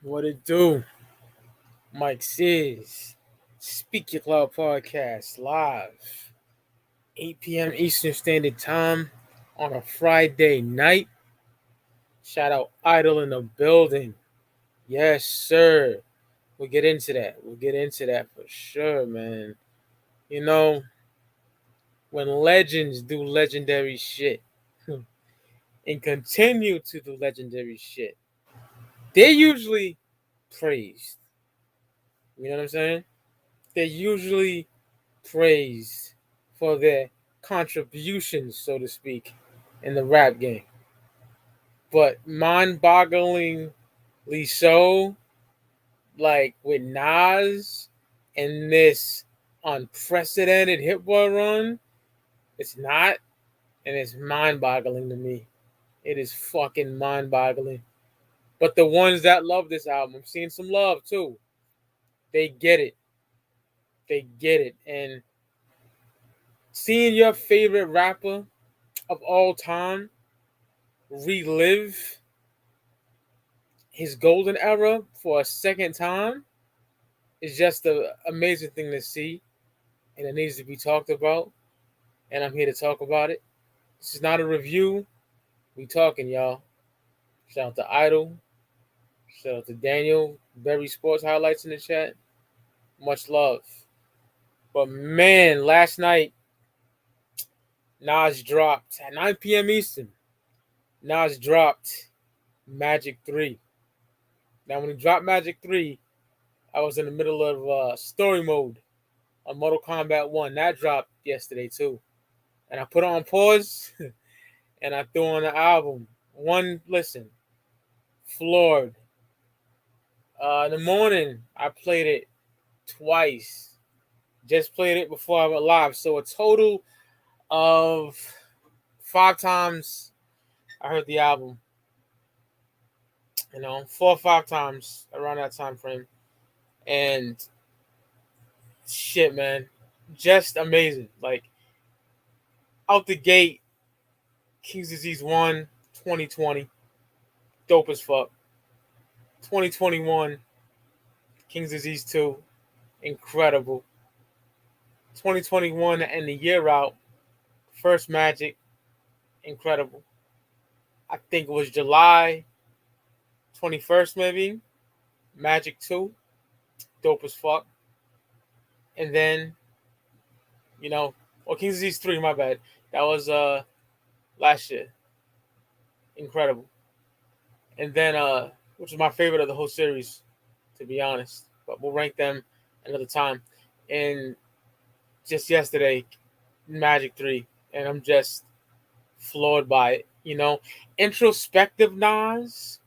What it do? Mike Sears. Speak Your Clout podcast live. 8 p.m. Eastern Standard Time on a Friday night. Shout out Idol in the building. Yes, sir. We'll get into that. We'll get into that for sure, man. You know, when legends do legendary shit and continue to do legendary shit, they're usually praised. You know what I'm saying? They're usually praised for their contributions, so to speak, in the rap game. But mind-bogglingly so, like with Nas and this unprecedented Hit-Boy run, it's not, and it's mind-boggling to me. It is fucking mind-boggling. But the ones that love this album, I'm seeing some love too. They get it. They get it. And seeing your favorite rapper of all time relive his golden era for a second time is just an amazing thing to see, and it needs to be talked about. And I'm here to talk about it. This is not a review. We talking, y'all. Shout out to Idol. Shout out to Daniel. Berry Sports highlights in the chat. Much love. But man, last night Nas dropped at 9 p.m. Eastern. Nas dropped Magic 3. Now, when he dropped Magic 3, I was in the middle of story mode on Mortal Kombat 1. That dropped yesterday, too. And I put it on pause, and I threw on the album. One listen. Floored. In the morning, I played it twice. Just played it before I went live. So a total of 5 times I heard the album. 4 or 5 times around that time frame. And shit, man. Just amazing. Like, out the gate, King's Disease 1, 2020. Dope as fuck. 2021, King's Disease 2. Incredible. 2021 and the year out. First Magic. Incredible. I think it was July 21st, maybe. Magic 2. Dope as fuck. And then, King's Disease 3, my bad. That was last year. Incredible. And then, which is my favorite of the whole series, to be honest. But we'll rank them another time. And just yesterday, Magic 3. And I'm just floored by it. Introspective Nas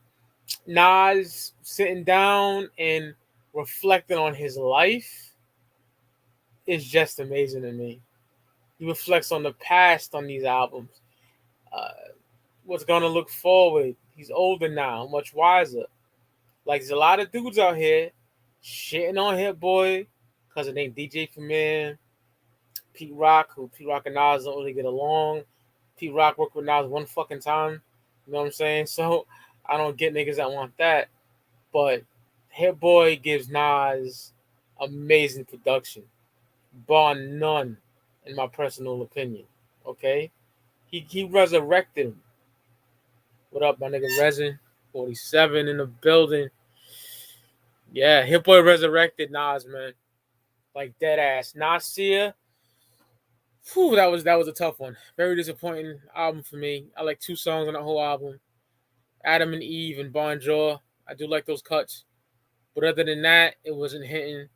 sitting down and reflecting on his life is just amazing to me. He reflects on the past on these albums. What's going to look forward. He's older now, much wiser. Like, there's a lot of dudes out here shitting on Hit-Boy because it ain't DJ Premier, Pete Rock and Nas don't really get along. Pete Rock worked with Nas one fucking time. You know what I'm saying? So I don't get niggas that want that. But Hit-Boy gives Nas amazing production. Bar none, in my personal opinion. Okay? He resurrected him. What up, my nigga Resin? 47 in the building. Yeah, Hit-Boy resurrected Nas, man. Like, dead ass. Nasir. Whew, that was a tough one. Very disappointing album for me. I like 2 songs on the whole album. Adam and Eve and Bonjour. I do like those cuts. But other than that, it wasn't hitting.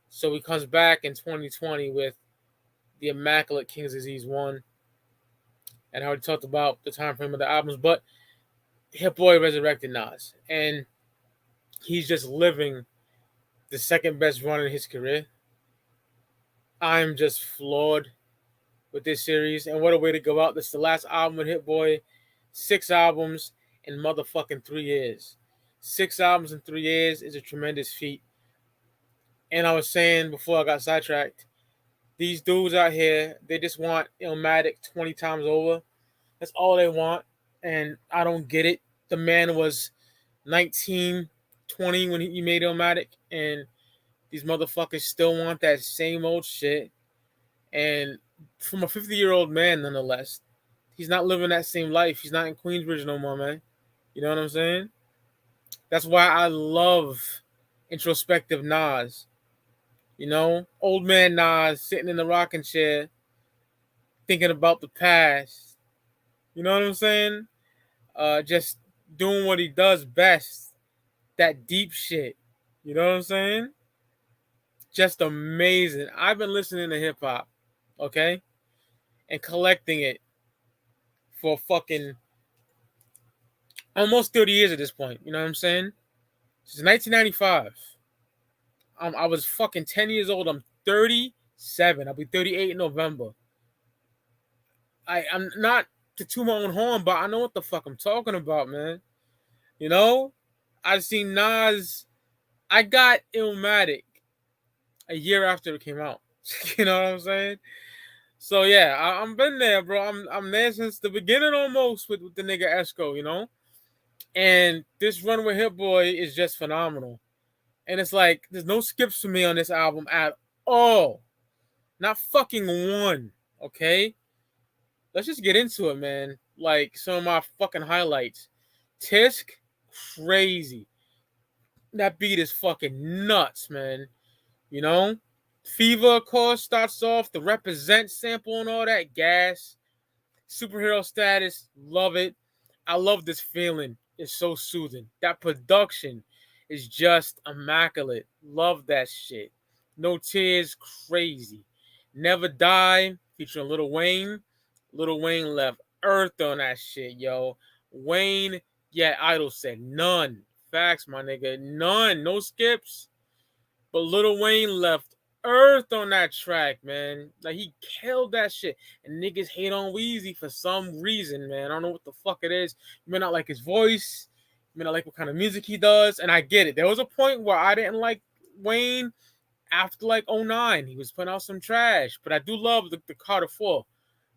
So he comes back in 2020 with the immaculate King's Disease 1. And I already talked about the time frame of the albums. But Hit-Boy resurrected Nas. And he's just living the second best run in his career. I'm just floored with this series. And what a way to go out. This is the last album with Hit-Boy. 6 albums in motherfucking 3 years. 6 albums in 3 years is a tremendous feat. And I was saying before I got sidetracked, these dudes out here, they just want Illmatic 20 times over. That's all they want. And I don't get it. The man was 19, 20 when he made Illmatic, and these motherfuckers still want that same old shit. And from a 50-year-old man, nonetheless, he's not living that same life. He's not in Queensbridge no more, man. You know what I'm saying? That's why I love introspective Nas. You know, old man Nas sitting in the rocking chair, thinking about the past. You know what I'm saying? Just doing what he does best. That deep shit. You know what I'm saying? Just amazing. I've been listening to hip hop, okay, and collecting it for fucking almost 30 years at this point. You know what I'm saying? Since 1995. I was fucking 10 years old. I'm 37. I'll be 38 in November. I'm not to toot my own horn, but I know what the fuck I'm talking about, man. You know? I've seen Nas. I got Illmatic a year after it came out. You know what I'm saying? So yeah, I'm been there, bro. I'm there since the beginning almost with the nigga Esco, you know? And this run with Hit-Boy is just phenomenal. And it's like, there's no skips for me on this album at all. Not fucking one. Okay? Let's just get into it, man. Like, some of my fucking highlights. Tisk, crazy. That beat is fucking nuts, man. You know? Fever, of course, starts off. The Represent sample and all that. Gas. Superhero Status, love it. I love this feeling. It's so soothing. That production is just immaculate. Love that shit. No Tears, crazy. Never Die, featuring Lil Wayne. Lil Wayne left Earth on that shit, yo. Wayne, yeah, Idol said none. Facts, my nigga. None. No skips. But Lil Wayne left Earth on that track, man. Like, he killed that shit. And niggas hate on Weezy for some reason, man. I don't know what the fuck it is. You may not like his voice. You may not like what kind of music he does. And I get it. There was a point where I didn't like Wayne after, like, 09. He was putting out some trash. But I do love the Carter 4.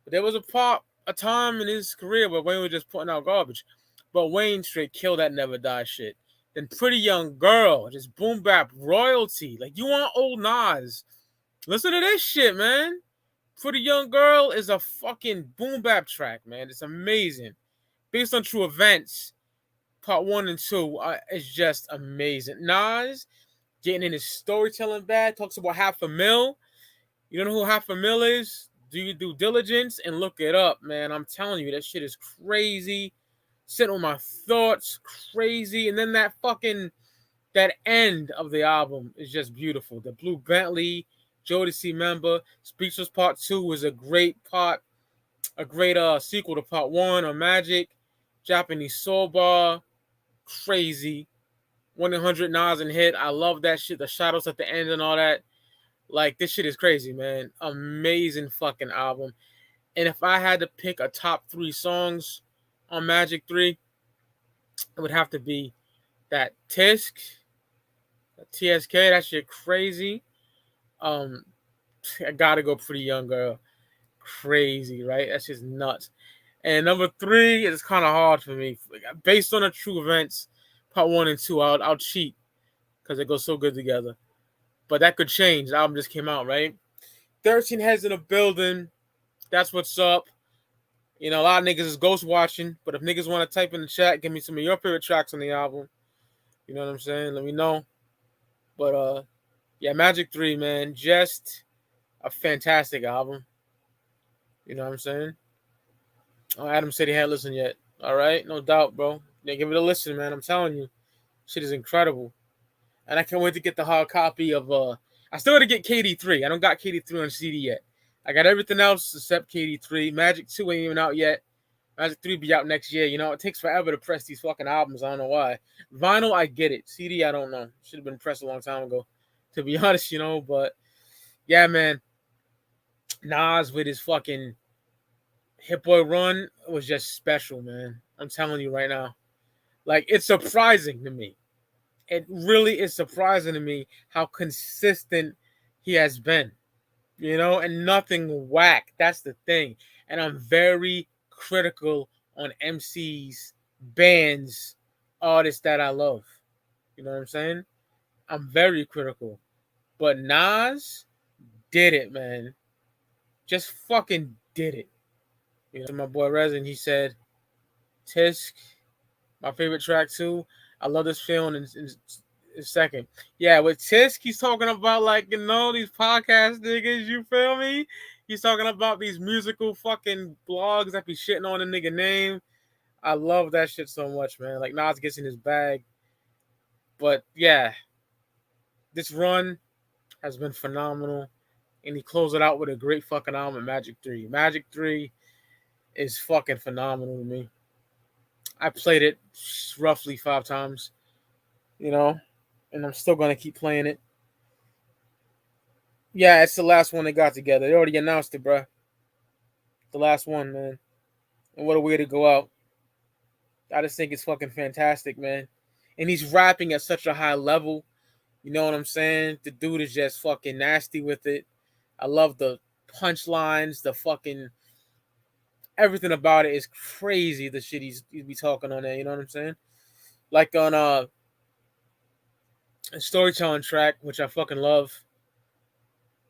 But there was a time in his career where Wayne was just putting out garbage. But Wayne straight killed that Never Die shit. Then Pretty Young Girl, just boom bap royalty. Like, you want old Nas. Listen to this shit, man. Pretty Young Girl is a fucking boom bap track, man. It's amazing. Based on true events, part 1 and 2 is just amazing. Nas getting in his storytelling bag, talks about half a mil. You don't know who half a mil is? Do your due diligence and look it up, man. I'm telling you, that shit is crazy. Sitting with my thoughts, crazy. And then that end of the album is just beautiful. The Blue Bentley, Jodeci member, Speechless Part 2 was a great sequel to Part 1 on Magic, Japanese Soul Bar, crazy. 100 Nas and Hit, I love that shit. The shadows at the end and all that. Like, this shit is crazy, man. Amazing fucking album. And if I had to pick a top 3 songs on Magic 3, it would have to be that Tisk, TSK, that shit crazy. I gotta go Pretty Young Girl. Crazy, right? That's just nuts. And number 3 is kind of hard for me. Based on the true events, part 1 and 2, I'll cheat because they go so good together. But that could change. The album just came out, right? 13 Heads in the building. That's what's up. You know, a lot of niggas is ghost watching, but if niggas want to type in the chat, give me some of your favorite tracks on the album. You know what I'm saying? Let me know. But yeah, Magic 3, man, just a fantastic album. You know what I'm saying? Oh, Adam said he hadn't listened yet. All right, no doubt, bro. Yeah, give it a listen, man. I'm telling you, shit is incredible. And I can't wait to get the hard copy of I still got to get KD3. I don't got KD3 on CD yet. I got everything else except KD3. Magic 2 ain't even out yet. Magic 3 be out next year. You know, it takes forever to press these fucking albums. I don't know why. Vinyl, I get it. CD, I don't know. Should have been pressed a long time ago, to be honest, you know. But, yeah, man. Nas with his fucking Hit-Boy run was just special, man. I'm telling you right now. Like, it's surprising to me. It really is surprising to me how consistent he has been. You know, and nothing whack. That's the thing. And I'm very critical on MCs, bands artists that I love. You know what I'm saying? I'm very critical. But Nas did it, man. Just fucking did it. You know, to my boy Resin, he said, Tisk, my favorite track too. I love this film in second. Yeah, with Tisk, he's talking about like, you know, these podcast niggas, you feel me? He's talking about these musical fucking blogs that be shitting on a nigga name. I love that shit so much, man. Like Nas gets in his bag. But yeah, this run has been phenomenal. And he closed it out with a great fucking album, Magic 3. Magic 3 is fucking phenomenal to me. I played it roughly 5 times, you know, and I'm still going to keep playing it. Yeah, it's the last one they got together. They already announced it, bro. The last one, man. And what a way to go out. I just think it's fucking fantastic, man. And he's rapping at such a high level. You know what I'm saying? The dude is just fucking nasty with it. I love the punchlines, the fucking everything about it is crazy. The shit he's be talking on there, you know what I'm saying? Like on a storytelling track, which I fucking love.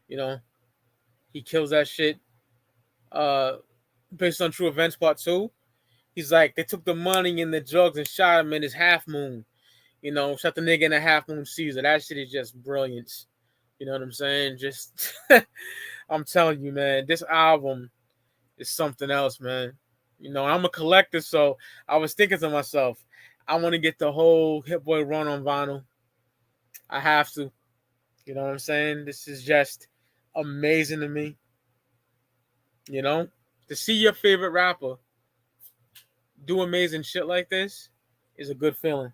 You know, he kills that shit. Based on true events, part 2. He's like, they took the money and the drugs and shot him in his half moon. You know, shot the nigga in a half moon Caesar. That shit is just brilliant. You know what I'm saying? Just, I'm telling you, man, this album is something else, man. You know, I'm a collector, so I was thinking to myself, I want to get the whole Hit-Boy run on vinyl. I have to. You know what I'm saying? This is just amazing to me. You know, to see your favorite rapper do amazing shit like this is a good feeling.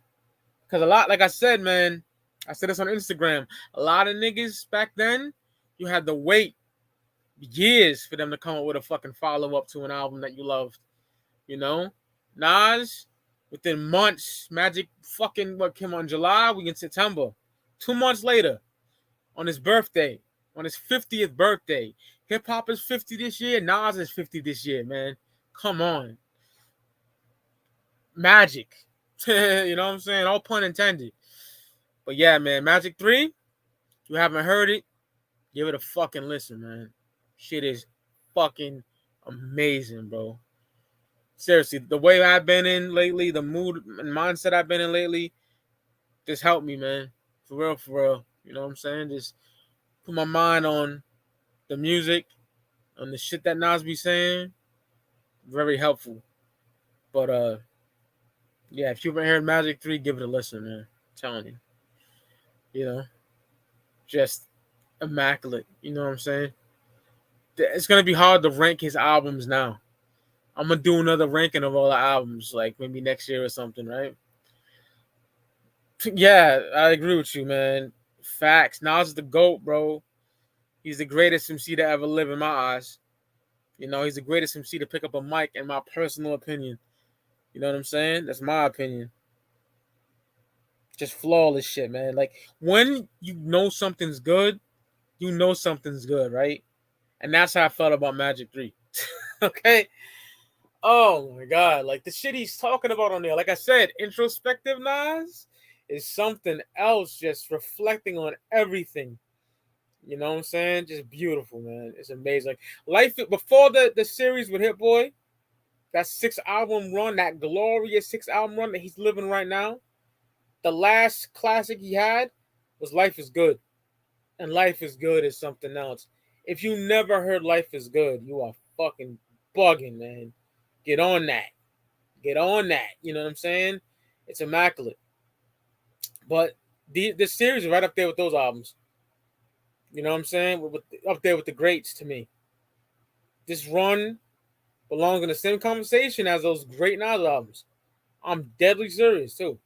Because a lot, like I said, man, I said this on Instagram, a lot of niggas back then, you had to wait years for them to come up with a fucking follow-up to an album that you loved. You know? Nas, within months, Magic fucking, what came on July, we in September. 2 months later, on his birthday, on his 50th birthday. Hip-hop is 50 this year, Nas is 50 this year, man. Come on. Magic. You know what I'm saying? All pun intended. But yeah, man, Magic 3, if you haven't heard it, give it a fucking listen, man. Shit is fucking amazing, bro. Seriously, the way I've been in lately, the mood and mindset I've been in lately, just helped me, man. For real, for real. You know what I'm saying? Just put my mind on the music, on the shit that Nas be saying. Very helpful. But yeah, if you haven't heard Magic 3, give it a listen, man. I'm telling you. You know, just immaculate. You know what I'm saying? It's gonna be hard to rank his albums now. I'm gonna do another ranking of all the albums, like maybe next year or something, right? Yeah, I agree with you, man. Facts. Nas is the GOAT, bro. He's the greatest MC to ever live in my eyes. You know, he's the greatest MC to pick up a mic, in my personal opinion. You know what I'm saying? That's my opinion. Just flawless shit, man. Like, when you know something's good, you know something's good, right? And that's how I felt about Magic 3. Okay? Oh my God. Like, the shit he's talking about on there, like I said, introspective Nas is something else, just reflecting on everything. You know what I'm saying? Just beautiful, man. It's amazing. Life before the series with Hit-Boy, that 6-album run, that glorious 6-album run that he's living right now, the last classic he had was Life is Good. And Life is Good is something else. If you never heard Life is Good, you are fucking bugging, man. Get on that. Get on that. You know what I'm saying? It's immaculate. But this series is right up there with those albums. You know what I'm saying? Up there with the greats to me. This run belongs in the same conversation as those great Nas albums. I'm deadly serious, too.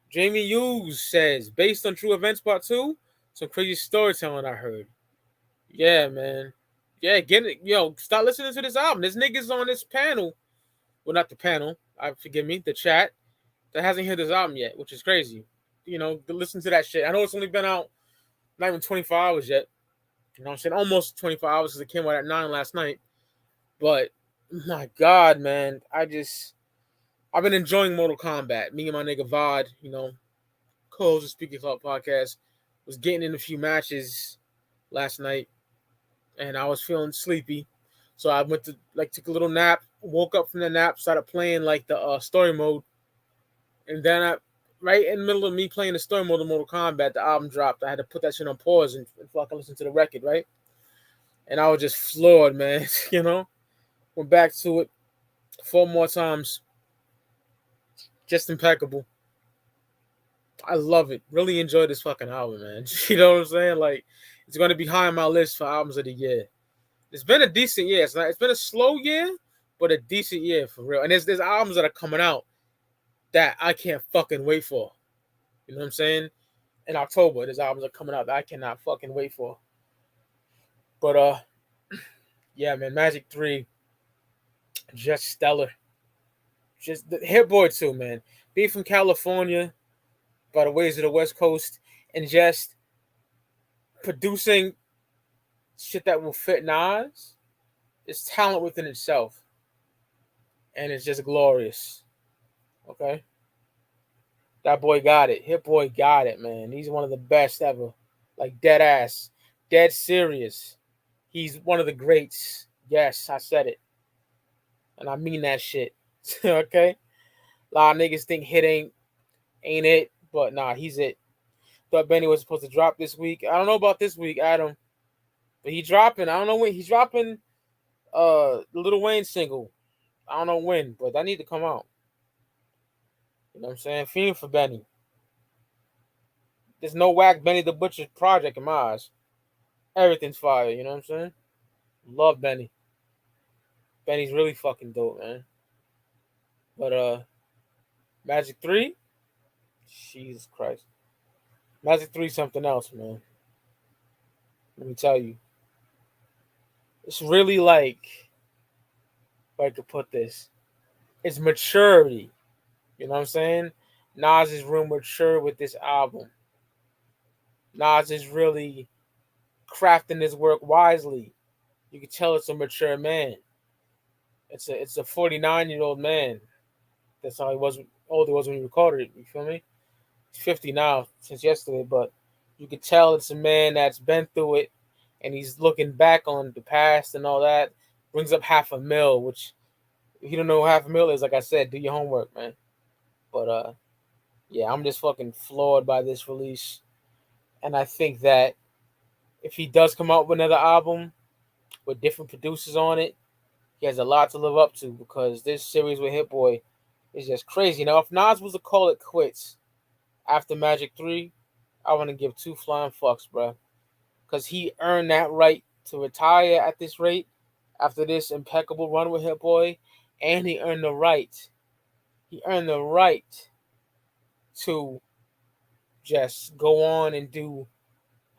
Jamie Hughes says, based on true events part 2, some crazy storytelling I heard. Yeah, man. Yeah, get it. Yo, start listening to this album. There's niggas on this panel. Well, not the panel. Forgive me, the chat that hasn't heard this album yet, which is crazy. You know, listen to that shit. I know it's only been out not even 24 hours yet. You know what I'm saying? Almost 24 hours because it came out at 9 last night. But, my God, man. I just... I've been enjoying Mortal Kombat. Me and my nigga Vod, co-host of Speaking Clout podcast, was getting in a few matches last night, and I was feeling sleepy, so I went to took a little nap. Woke up from the nap, started playing the story mode, and then right in the middle of me playing the story mode of Mortal Kombat, the album dropped. I had to put that shit on pause and fucking listen to the record, right? And I was just floored, man. Went back to it 4 more times. Just impeccable. I love it. Really enjoyed this fucking album, man. You know what I'm saying? Like, it's going to be high on my list for albums of the year. It's been a decent year. It's been a slow year, but a decent year for real. And there's albums that are coming out that I can't fucking wait for. You know what I'm saying? In October, there's albums that are coming out that I cannot fucking wait for. But yeah, man, Magic 3, just stellar. Just the Hit-Boy too, man. Being from California, by the ways of the West Coast, and just producing shit that will fit Nas is talent within itself. And it's just glorious. Okay? That boy got it. Hit-Boy got it, man. He's one of the best ever. Like, dead ass. Dead serious. He's one of the greats. Yes, I said it. And I mean that shit. Okay? A lot of niggas think Hit ain't it. But nah, he's it. Thought Benny was supposed to drop this week. I don't know about this week, Adam. But he's dropping. I don't know when. He's dropping the Lil Wayne single. I don't know when, but that need to come out. You know what I'm saying? Fiend for Benny. There's no whack Benny the Butcher project in my eyes. Everything's fire, you know what I'm saying? Love Benny. Benny's really fucking dope, man. But Magic 3? Jesus Christ. Magic 3 something else, man. Let me tell you. It's really like, if I could put this, it's maturity. You know what I'm saying? Nas is real mature with this album. Nas is really crafting his work wisely. You can tell it's a mature man. It's a 49-year-old man. That's how he was old he was when he recorded it. You feel me? He's 50 now since yesterday, but you can tell it's a man that's been through it, and he's looking back on the past and all that. Brings up $500,000, which if you don't know what $500,000 is, like I said, do your homework, man. But yeah, I'm just fucking floored by this release. And I think that if he does come out with another album with different producers on it, he has a lot to live up to, because this series with Hit-Boy is just crazy. Now, if Nas was to call it quits after Magic 3, I want to give 2 flying fucks, bro. Because he earned that right to retire at this rate after this impeccable run with Hit-Boy, and he earned the right. He earned the right to just go on and do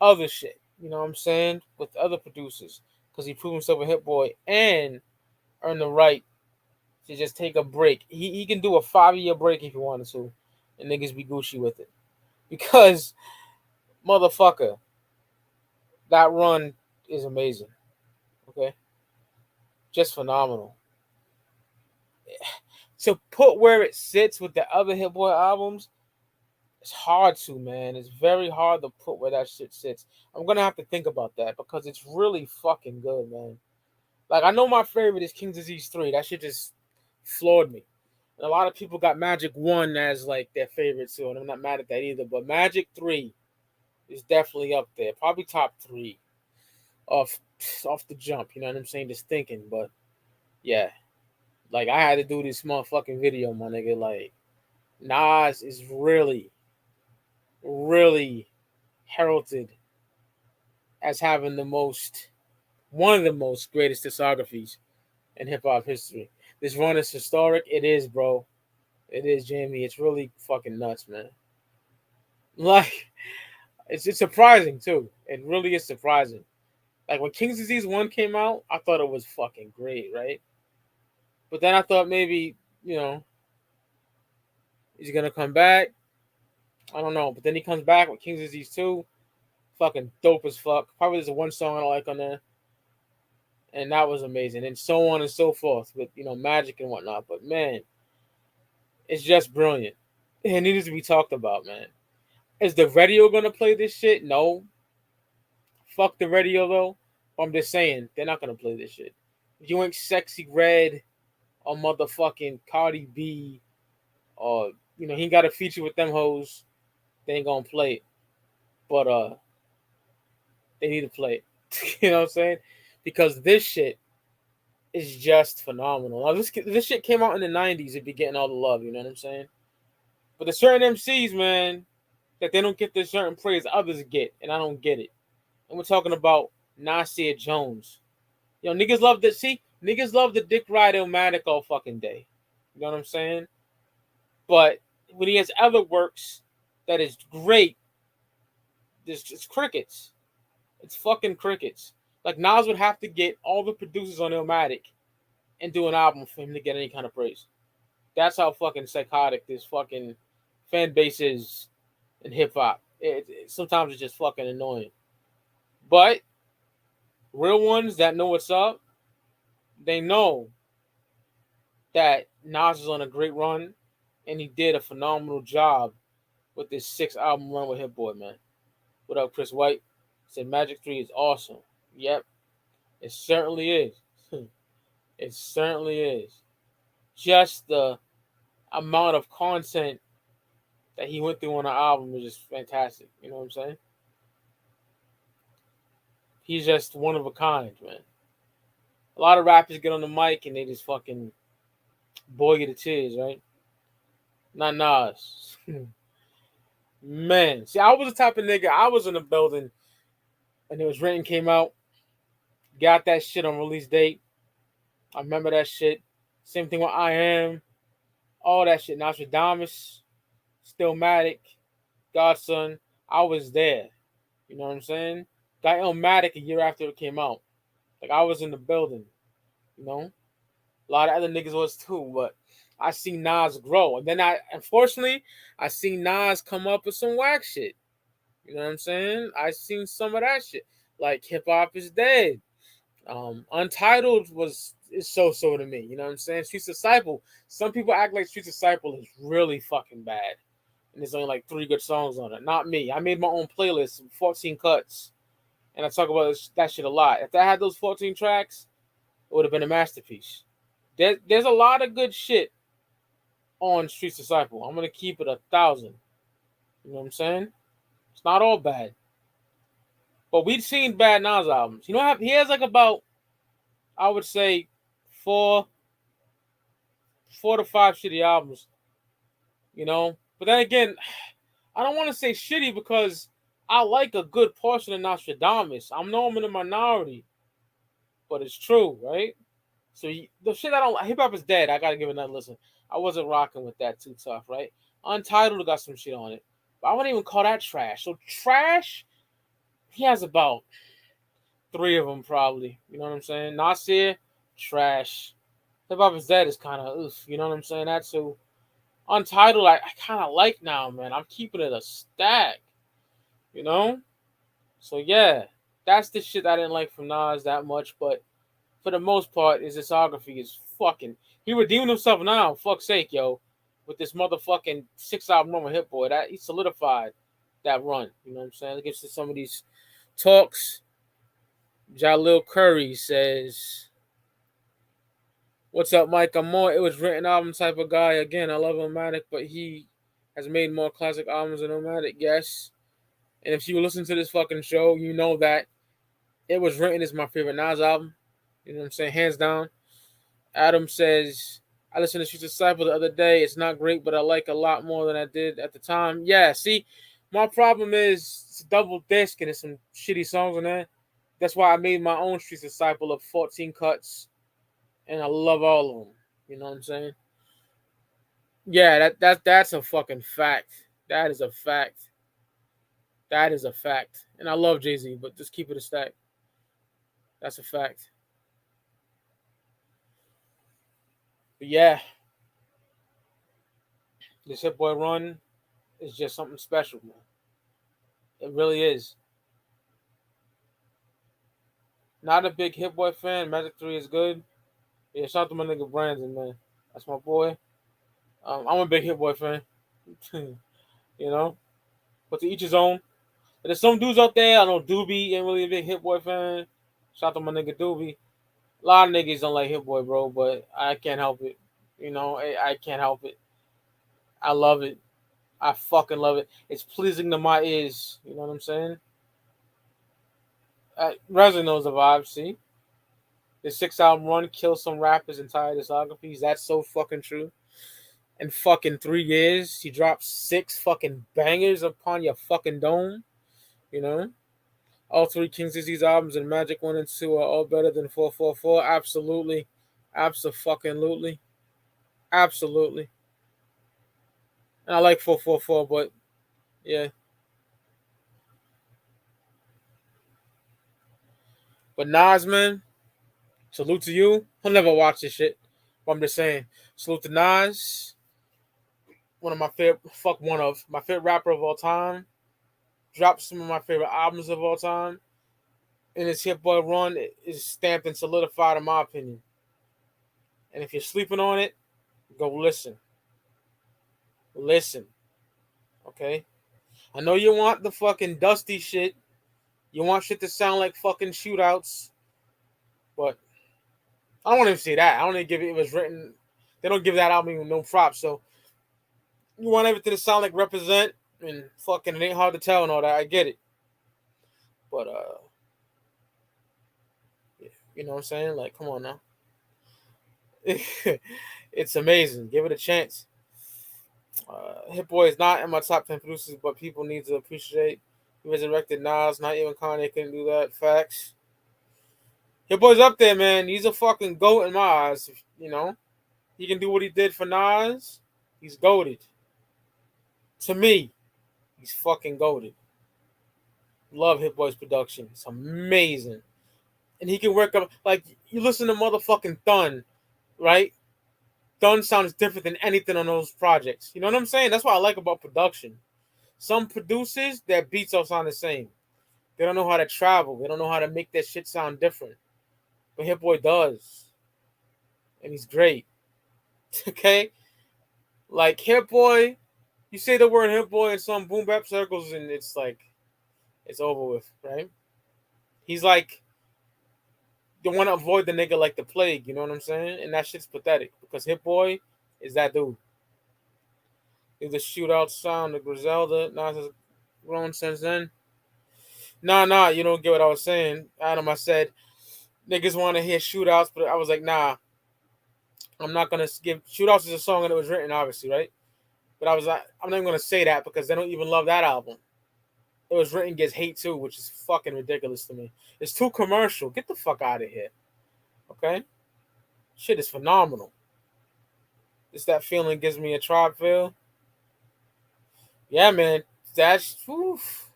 other shit, you know what I'm saying, with other producers, because he proved himself a Hit-Boy and earned the right to just take a break. He can do a 5-year break if he wanted to, and niggas be Gucci with it, because motherfucker, that run is amazing. Okay, just phenomenal. To put where it sits with the other Hit-Boy albums, it's hard to, man. It's very hard to put where that shit sits. I'm gonna have to think about that, because it's really fucking good, man. Like, I know my favorite is King's Disease 3. That shit just floored me. And a lot of people got Magic 1 as like their favorite too, and I'm not mad at that either. But Magic 3 is definitely up there. Probably top 3 off the jump. You know what I'm saying? Just thinking. But yeah. Like, I had to do this motherfucking video, my nigga. Like, Nas is really, really heralded as having one of the most greatest discographies in hip-hop history. This run is historic. It is, bro. It is, Jamie. It's really fucking nuts, man. Like, it's surprising, too. It really is surprising. Like, when King's Disease 1 came out, I thought it was fucking great, right? But then I thought maybe, he's going to come back. I don't know. But then he comes back with King's Disease 2. Fucking dope as fuck. Probably there's one song I don't like on there. And that was amazing. And so on and so forth with, Magic and whatnot. But, man, It's just brilliant. It needs to be talked about, man. Is the radio gonna play this shit? No. Fuck the radio though. But I'm just saying they're not gonna play this shit. If you ain't Sexy Red or motherfucking Cardi B or he got a feature with them hoes, they ain't gonna play it. But they need to play it. You know what I'm saying? Because this shit is just phenomenal. Now, this shit came out in the 90s, it'd be getting all the love, you know what I'm saying? But the certain MCs, man, that they don't get the certain praise others get, and I don't get it. And we're talking about Nasir Jones. Niggas love niggas love the Dick Ride Illmatic all fucking day. You know what I'm saying? But when he has other works that is great, it's crickets. It's fucking crickets. Like Nas would have to get all the producers on Illmatic and do an album for him to get any kind of praise. That's how fucking psychotic this fucking fan base is in hip hop. Sometimes it's just fucking annoying. But real ones that know what's up, they know that Nas is on a great run, and he did a phenomenal job with this 6-album run with Hit-Boy, man. What up, Chris White? Said Magic 3 is awesome. Yep, it certainly is. It certainly is. Just the amount of content that he went through on the album is just fantastic. You know what I'm saying? He's just one of a kind, man. A lot of rappers get on the mic and they just fucking bore you to tears, right? Not Nas. Man. See, I was the type of nigga, I was in the building and it was written, came out, got that shit on release date. I remember that shit. Same thing with I Am. All that shit. Nostradamus, Stillmatic, Godson. I was there. You know what I'm saying? Got Illmatic a year after it came out. Like, I was in the building. You know? A lot of other niggas was too, but I seen Nas grow. And then unfortunately, I seen Nas come up with some whack shit. You know what I'm saying? I seen some of that shit. Like, Hip Hop is Dead. Untitled is so-so to me. You know what I'm saying? Streets Disciple. Some people act like Streets Disciple is really fucking bad. And there's only like 3 good songs on it. Not me. I made my own playlist, 14 cuts. And I talk about that shit a lot. If I had those 14 tracks, it would have been a masterpiece. There's a lot of good shit on Streets Disciple. I'm going to keep it 1,000. You know what I'm saying? It's not all bad. But we've seen bad Nas albums. He has like about, I would say, 4 to 5 shitty albums. You know? But then again, I don't want to say shitty because I like a good portion of Nostradamus. I know I'm in the minority. But it's true, right? So the shit I don't like, Hip Hop is Dead. I gotta give it another listen. I wasn't rocking with that too tough, right? Untitled got some shit on it, but I wouldn't even call that trash. So trash, he has about 3 of them probably. You know what I'm saying? Nasir, trash. Hip Hop is Dead is kind of oof. You know what I'm saying? That too. Untitled, I kind of like now, man. I'm keeping it a stack. You know? So yeah, that's the shit I didn't like from Nas that much, but for the most part, his discography is fucking. He redeemed himself now, fuck's sake, yo, with this motherfucking 6-album run with Hit-Boy. That he solidified that run. You know what I'm saying? It gets to some of these talks. Jalil Curry says, "What's up, Mike? I'm more It Was Written album type of guy. Again, I love Illmatic, but he has made more classic albums than Illmatic. Yes, and if you listen to this fucking show, you know that It Was Written is my favorite Nas album. You know what I'm saying? Hands down." Adam says, "I listened to Streets Disciple the other day. It's not great, but I like a lot more than I did at the time." Yeah, see, my problem is it's a double disc and there's some shitty songs on there. That's why I made my own Streets Disciple of 14 cuts, and I love all of them. You know what I'm saying? Yeah, that's a fucking fact. That is a fact. That is a fact. And I love Jay-Z, but just keep it a stack. That's a fact. But yeah, this Hit-Boy run is just something special, man. It really is. Not a big Hit-Boy fan. Magic 3 is good. Yeah, shout out to my nigga Brandon, man. That's my boy. I'm a big Hit-Boy fan. You know, but to each his own. There's some dudes out there. I know Doobie ain't really a big Hit-Boy fan. Shout out to my nigga Doobie. A lot of niggas don't like Hit-Boy, bro, but I can't help it. You know, I can't help it. I love it. I fucking love it. It's pleasing to my ears. You know what I'm saying? Resin knows the vibe. See, the 6 album run kills some rappers' entire discographies. That's so fucking true. In fucking 3 years, he dropped 6 fucking bangers upon your fucking dome. You know, all three King's Disease albums and Magic 1 and 2 are all better than 444. Absolutely, absolutely, absolutely. And I like 444, but yeah. But Nas, man, salute to you. I'll never watch this shit. But I'm just saying, salute to Nas. One of my favorite, fuck one of my favorite rapper of all time. Dropped some of my favorite albums of all time. And his Hit-Boy run is stamped and solidified in my opinion. And if you're sleeping on it, go listen. Listen. Okay? I know you want the fucking dusty shit. You want shit to sound like fucking shootouts. But I don't want to say that. I don't even give it was written. They don't give that album even no props. So you want everything to sound like Represent and fucking it ain't hard to tell and all that. I get it. But you know what I'm saying? Like, come on now. It's amazing. Give it a chance. Hit-Boy is not in my top 10 producers, but people need to appreciate. He resurrected Nas. Not even Kanye couldn't do that. Facts. Hit-Boy's up there, man. He's a fucking GOAT in my eyes. You know, he can do what he did for Nas. He's goated. To me, he's fucking goated. Love Hit-Boy's production. It's amazing. And he can work up, like, you listen to motherfucking Thun, right? Thun sounds different than anything on those projects. You know what I'm saying? That's what I like about production. Some producers, their beats all sound the same. They don't know how to travel. They don't know how to make that shit sound different. But Hit-Boy does. And he's great. Okay? Like, Hit-Boy, you say the word Hit-Boy in some boom bap circles and it's like, it's over with, right? He's like, you want to avoid the nigga like the plague, you know what I'm saying? And that shit's pathetic because Hit-Boy is that dude. Is the shootout sound, the Griselda, Nas has grown since then. Nah, you don't get what I was saying. Adam, I said, niggas want to hear shootouts, but I was like, nah, I'm not going to give. Shootouts is a song and it was written, obviously, right? But I was like, I'm not even going to say that because they don't even love that album. It was written gets hate too, which is fucking ridiculous to me. It's too commercial. Get the fuck out of here. Okay? Shit is phenomenal. It's that feeling gives me a tribe feel. Yeah, man. That's oof.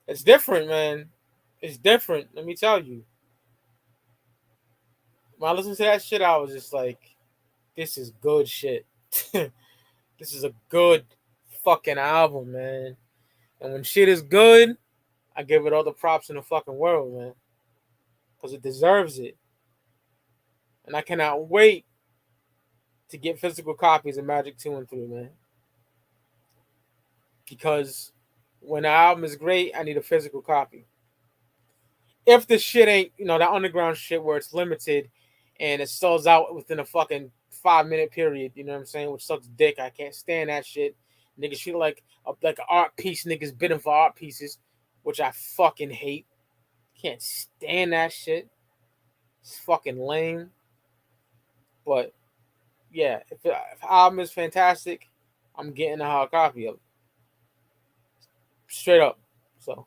It's different, man. It's different. Let me tell you. When I listened to that shit, I was just like, this is good shit. This is a good fucking album, man. And when shit is good, I give it all the props in the fucking world, man. Because it deserves it. And I cannot wait to get physical copies of Magic 2 and 3, man. Because when the album is great, I need a physical copy. If the shit ain't, that underground shit where it's limited and it sells out within a fucking 5-minute period, you know what I'm saying? Which sucks dick. I can't stand that shit. Niggas treat it like an art piece. Niggas bidding for art pieces, which I fucking hate. Can't stand that shit. It's fucking lame. But yeah, if the album is fantastic, I'm getting a hard copy of it. Straight up. So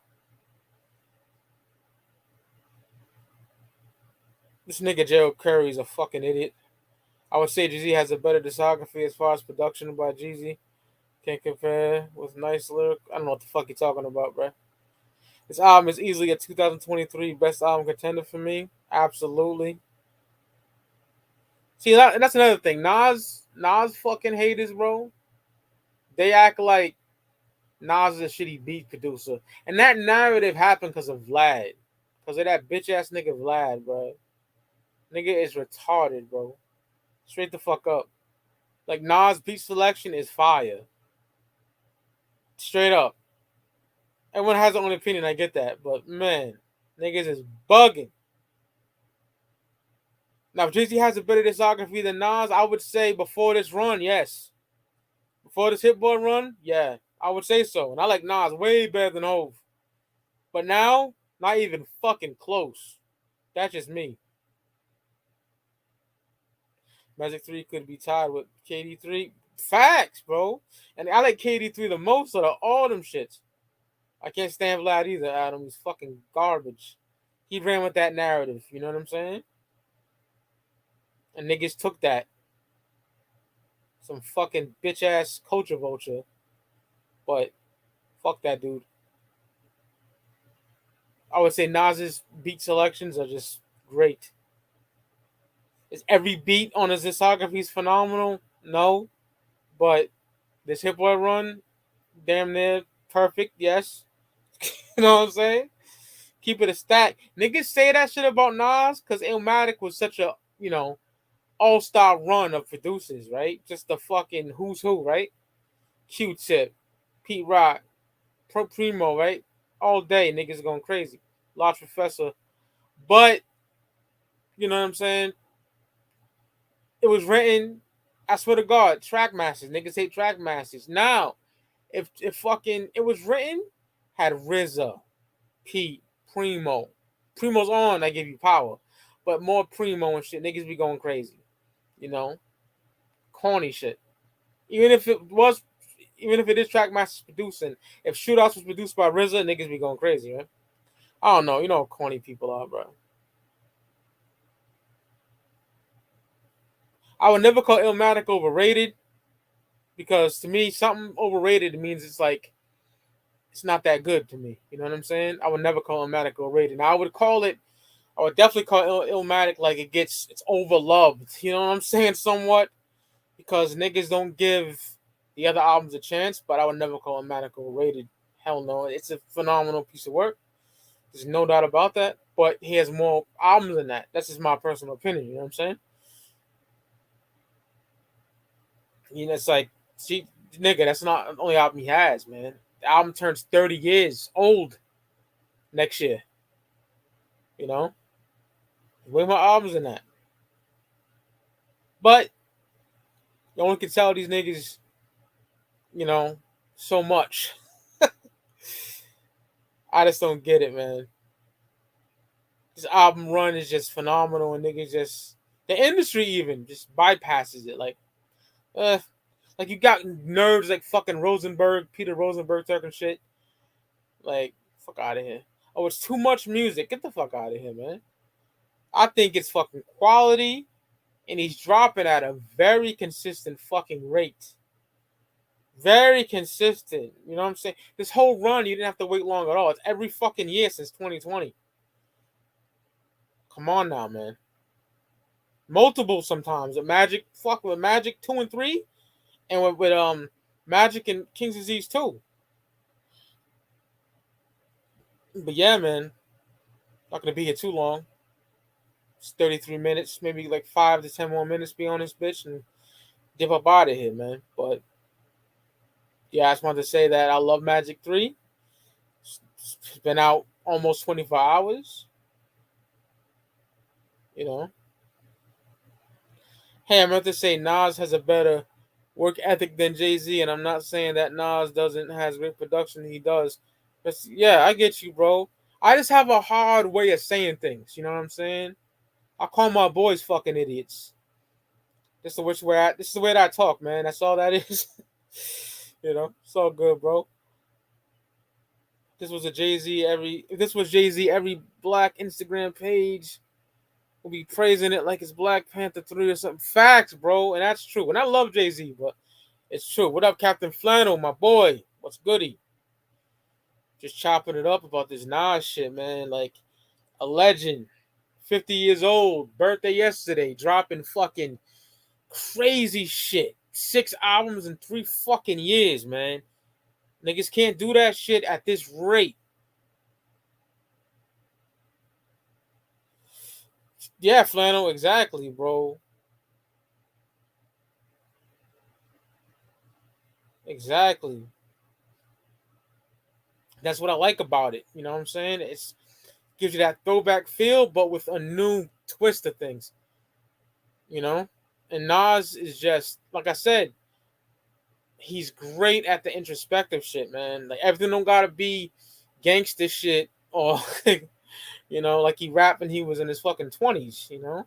this nigga Gerald Curry is a fucking idiot. I would say Jeezy has a better discography as far as production by Jeezy. Can't compare with nice lyric. I don't know what the fuck you're talking about, bro. This album is easily a 2023 best album contender for me. Absolutely. See, that's another thing. Nas fucking haters, bro. They act like Nas is a shitty beat producer. And that narrative happened because of Vlad. Because of that bitch ass nigga Vlad, bro. Nigga is retarded, bro. Straight the fuck up. Like Nas beat selection is fire. Straight up. Everyone has their own opinion, I get that. But man, niggas is bugging. Now if Jay-Z has a better discography than Nas, I would say before this run, yes. Before this Hit-Boy run, yeah. I would say so. And I like Nas way better than Hov. But now, not even fucking close. That's just me. Magic 3 could be tied with KD3. Facts, bro. And I like KD3 the most out of all them shits. I can't stand Vlad either, Adam. He's fucking garbage. He ran with that narrative, you know what I'm saying? And niggas took that. Some fucking bitch ass culture vulture. But fuck that dude. I would say Nas's beat selections are just great. Is every beat on his discography is phenomenal? No. But this Hit-Boy run, damn near perfect, yes. You know what I'm saying? Keep it a stack. Niggas say that shit about Nas because Illmatic was such a, all-star run of producers, right? Just the fucking who's who, right? Q-Tip, Pete Rock, Primo, right? All day, niggas going crazy. Large Professor. But, you know what I'm saying? It was written, I swear to God, track masters. Niggas hate track masters. Now, if fucking it was written, had RZA, Pete, Primo. Primo's on, I give you power. But more Primo and shit, niggas be going crazy. You know? Corny shit. Even if it is Trackmasters producing, if Shootouts was produced by RZA, niggas be going crazy, right? I don't know. You know how corny people are, bro. I would never call Illmatic overrated because to me, something overrated means it's like it's not that good to me. You know what I'm saying? I would never call Illmatic overrated. Now I would definitely call Illmatic like it's overloved. You know what I'm saying? Somewhat because niggas don't give the other albums a chance, but I would never call Illmatic overrated. Hell no. It's a phenomenal piece of work. There's no doubt about that. But he has more albums than that. That's just my personal opinion. You know what I'm saying? It's like, see, nigga, that's not the only album he has, man. The album turns 30 years old next year. You know? Way more albums than that. But no one can tell these niggas, so much. I just don't get it, man. This album run is just phenomenal, and niggas just the industry even just bypasses it. Like you got nerds like fucking Rosenberg, Peter Rosenberg talking shit. Like, fuck out of here. Oh, it's too much music. Get the fuck out of here, man. I think it's fucking quality, and he's dropping at a very consistent fucking rate. Very consistent. You know what I'm saying? This whole run, you didn't have to wait long at all. It's every fucking year since 2020. Come on now, man. Multiple sometimes. With Magic 2 and 3, and with Magic and King's Disease 2. But yeah, man. Not gonna be here too long. It's 33 minutes, maybe like 5 to 10 more minutes be on this bitch and dip up out of here, man. But yeah, I just wanted to say that I love Magic 3. It's been out almost 24 hours. You know. Hey, I meant to say Nas has a better work ethic than Jay-Z, and I'm not saying that Nas doesn't has great production. He does. But yeah, I get you, bro. I just have a hard way of saying things. You know what I'm saying? I call my boys fucking idiots. This is the way that I talk, man. That's all that is. It's all good, bro. If this was Jay-Z, every black Instagram page will be praising it like it's Black Panther 3 or something. Facts, bro. And that's true. And I love Jay-Z, but it's true. What up, Captain Flannel, my boy? What's goody? Just chopping it up about this Nas shit, man. Like, a legend. 50 years old. Birthday yesterday. Dropping fucking crazy shit. 6 albums in 3 fucking years, man. Niggas can't do that shit at this rate. Yeah, Flannel, exactly, bro. Exactly. That's what I like about it. You know what I'm saying? It's gives you that throwback feel, but with a new twist of things. You know, and Nas is just like I said, he's great at the introspective shit, man. Like everything don't gotta be gangster shit or you know, like he rapping he was in his fucking 20s, you know?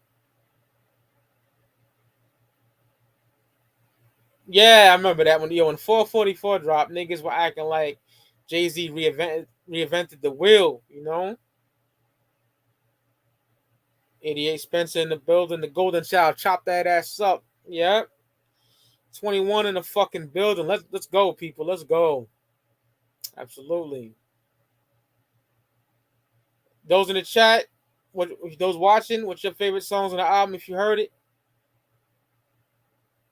Yeah, I remember that when 444 dropped, niggas were acting like Jay-Z reinvented the wheel, you know? 88 Spencer in the building, the golden child, chop that ass up. Yeah. 21 in the fucking building. Let's go, people. Let's go. Absolutely. Those in the chat, what those watching, what's your favorite songs on the album if you heard it?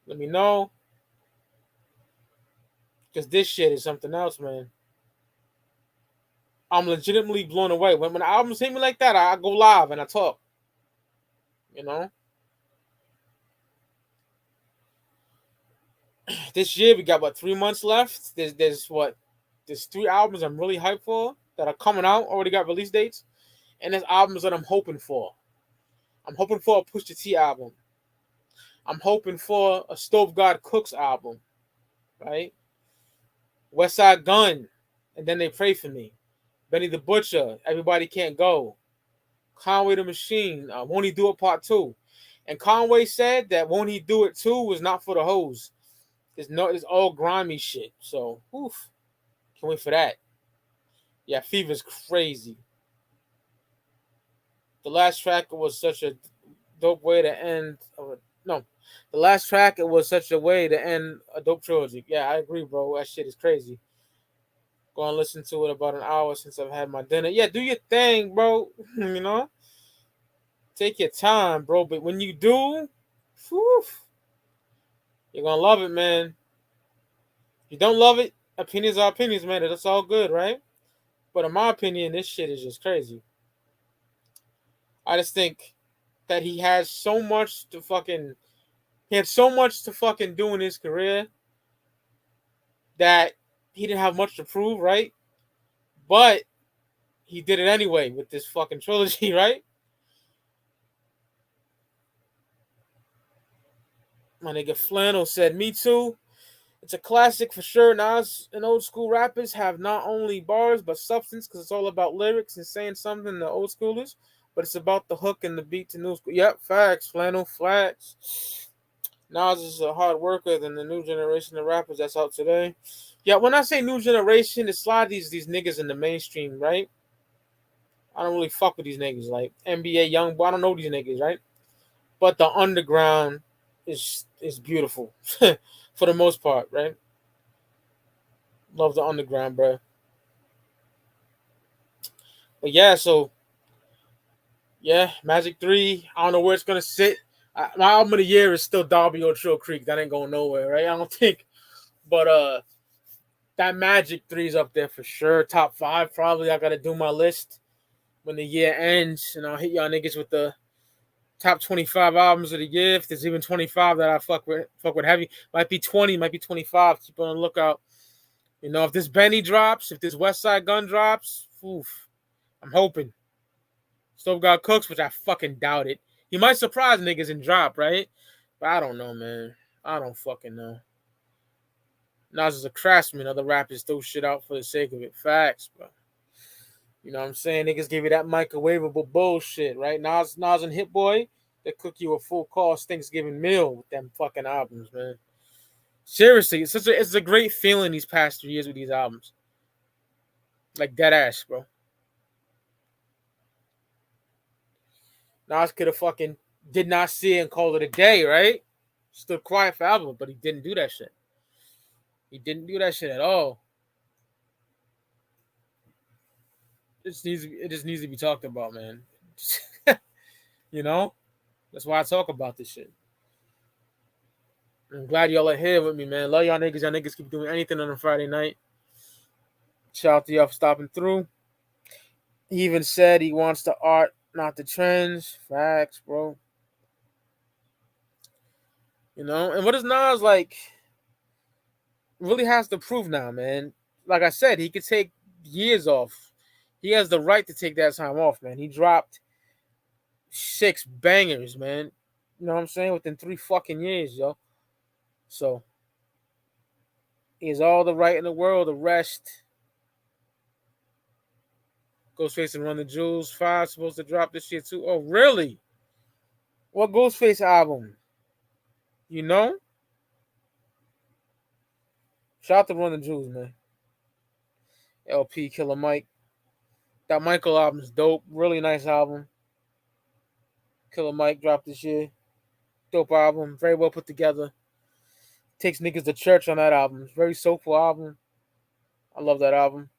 Let me know. Cause this shit is something else, man. I'm legitimately blown away. When the albums hit me like that, I go live and I talk. You know? This year we got what 3 months left. There's 3 albums I'm really hyped for that are coming out, already got release dates. And there's albums that I'm hoping for. I'm hoping for a Push the T album. I'm hoping for a Stove God Cooks album. Right? West Side Gun. And then they pray for me. Benny the Butcher, Everybody Can't Go. Conway the Machine, Won't He Do It Part 2. And Conway said that Won't He Do It 2 was not for the hoes. It's all grimy shit. So, oof. Can't wait for that. Yeah, Fever's crazy. The last track was such a dope way to end. No, the last track it was such a way to end a dope trilogy. Yeah, I agree, bro. That shit is crazy. Go and listen to it about an hour since I've had my dinner. Yeah, do your thing, bro. You know, take your time, bro. But when you do, whew, you're gonna love it, man. If you don't love it, opinions are opinions, man. That's all good, right? But in my opinion, this shit is just crazy. I just think that he had so much to fucking do in his career that he didn't have much to prove, right? But he did it anyway with this fucking trilogy, right? My nigga Flannel said, "Me too. It's a classic for sure. Nas and old school rappers have not only bars but substance because it's all about lyrics and saying something to old schoolers, but it's about the hook and the beat to new school." Yep, facts. Flannel, facts. Nas is a hard worker than the new generation of rappers that's out today. Yeah, when I say new generation, it's a lot of these niggas in the mainstream, right? I don't really fuck with these niggas. Like NBA young boy, I don't know these niggas, right? But the underground is beautiful for the most part, right? Love the underground, bro. But yeah, so yeah, Magic 3. I don't know where it's gonna sit. My album of the year is still Derby or Trail Creek. That ain't going nowhere, right? I don't think. But that Magic 3 is up there for sure. Top 5 probably. I gotta do my list when the year ends, and I'll hit y'all niggas with the top 25 albums of the year. If there's even 25 that I fuck with heavy, might be 20, might be 25. Keep on the lookout. You know, if this Benny drops, if this West Side Gun drops, oof, I'm hoping. Stove God Cooks, which I fucking doubt it. He might surprise niggas and drop, right? But I don't know, man. I don't fucking know. Nas is a craftsman. Other rappers throw shit out for the sake of it. Facts, bro. You know what I'm saying? Niggas give you that microwavable bullshit, right? Nas and Hit-Boy, they cook you a full cost Thanksgiving meal with them fucking albums, man. Seriously, it's a great feeling these past 3 years with these albums. Like dead ass, bro. Nas could have fucking did not see it and called it a day, right? Stood quiet for album, but he didn't do that shit. He didn't do that shit at all. It just needs to be talked about, man. You know? That's why I talk about this shit. I'm glad y'all are here with me, man. Love y'all niggas. Y'all niggas keep doing anything on a Friday night. Shout out to y'all for stopping through. He even said he wants the art, not the trends. Facts, bro. You know? And what is Nas like? really has to prove now, man. Like I said, he could take years off. He has the right to take that time off, man. He dropped 6 bangers, man. You know what I'm saying? Within 3 fucking years, yo. So he has all the right in the world to rest. Ghostface and Run the Jewels 5 supposed to drop this year too. Oh, really? What Ghostface album? You know? Shout out to Run the Jewels, man. LP Killer Mike. That Michael album's dope. Really nice album. Killer Mike dropped this year. Dope album. Very well put together. Takes niggas to church on that album. It's a very soulful album. I love that album.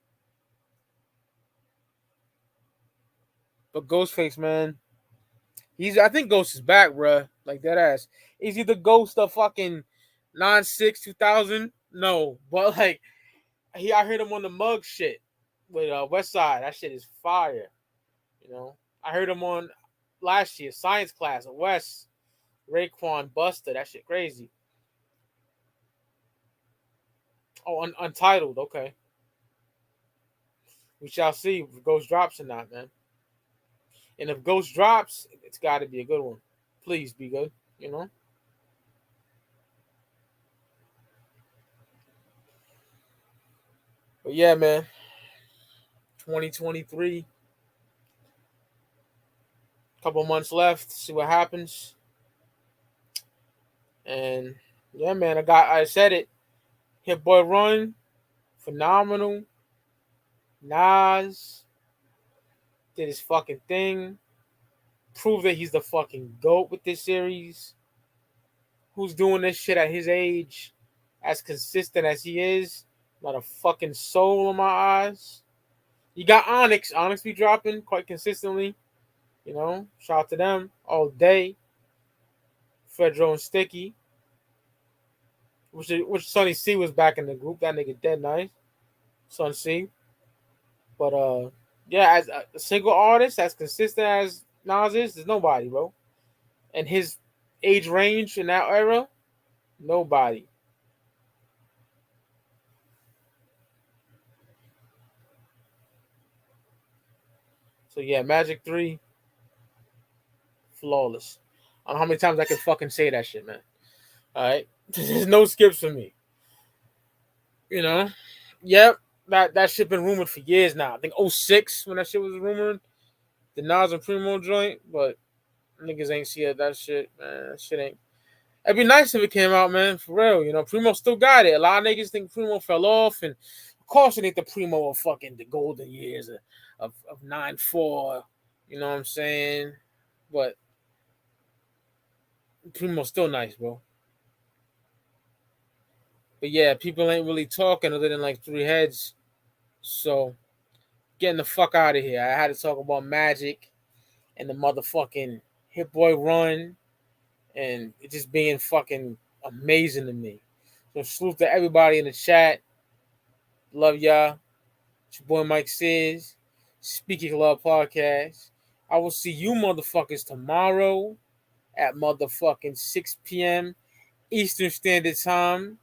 But Ghostface, man. I think Ghost is back, bruh. Like that ass. Is he the Ghost of fucking 9/6 2000? No. But like I heard him on the mug shit with West Side. That shit is fire. You know? I heard him on last year, science class at West. Raekwon Buster. That shit crazy. Oh, Untitled. Okay. We shall see if Ghost drops or not, man. And if Ghost drops, it's got to be a good one. Please be good, you know? But yeah, man. 2023. Couple months left. See what happens. And yeah, man, I said it. Hit-Boy Run. Phenomenal. Nas did his fucking thing. Prove that he's the fucking GOAT with this series. Who's doing this shit at his age? As consistent as he is. Not a fucking soul in my eyes. You got Onyx. Onyx be dropping quite consistently. You know, shout out to them all day. Fedro and Sticky. Which Sonny C was back in the group. That nigga dead nice. Son C. But yeah, as a single artist as consistent as Nas is, there's nobody, bro. And his age range in that era, nobody. So yeah, Magic 3, flawless. I don't know how many times I can fucking say that shit, man. Alright? There's no skips for me. You know? Yep. That shit been rumored for years now. I think 06 when that shit was rumored. The Nas and Primo joint, but niggas ain't see that shit, man. That shit ain't. It'd be nice if it came out, man, for real. You know, Primo still got it. A lot of niggas think Primo fell off, and of course it ain't the Primo of fucking the golden years of 9-4. You know what I'm saying? But Primo's still nice, bro. But yeah, people ain't really talking other than like 3 heads. So getting the fuck out of here. I had to talk about Magic and the motherfucking Hit-Boy Run and it just being fucking amazing to me. So salute to everybody in the chat. Love y'all. It's your boy Mike Sears. Speaking Love Podcast. I will see you motherfuckers tomorrow at motherfucking 6 p.m. Eastern Standard Time.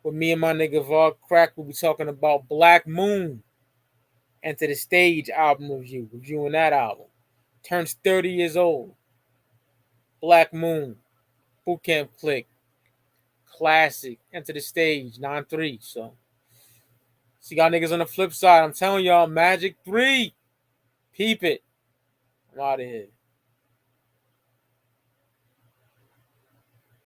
With me and my nigga Vlog Crack, we'll be talking about Black Moon. Enter the Stage album review. Reviewing that album. Turns 30 years old. Black Moon. Bootcamp Click. Classic. Enter the Stage. 9-3. So, see y'all niggas on the flip side. I'm telling y'all, Magic 3. Peep it. I'm out of here.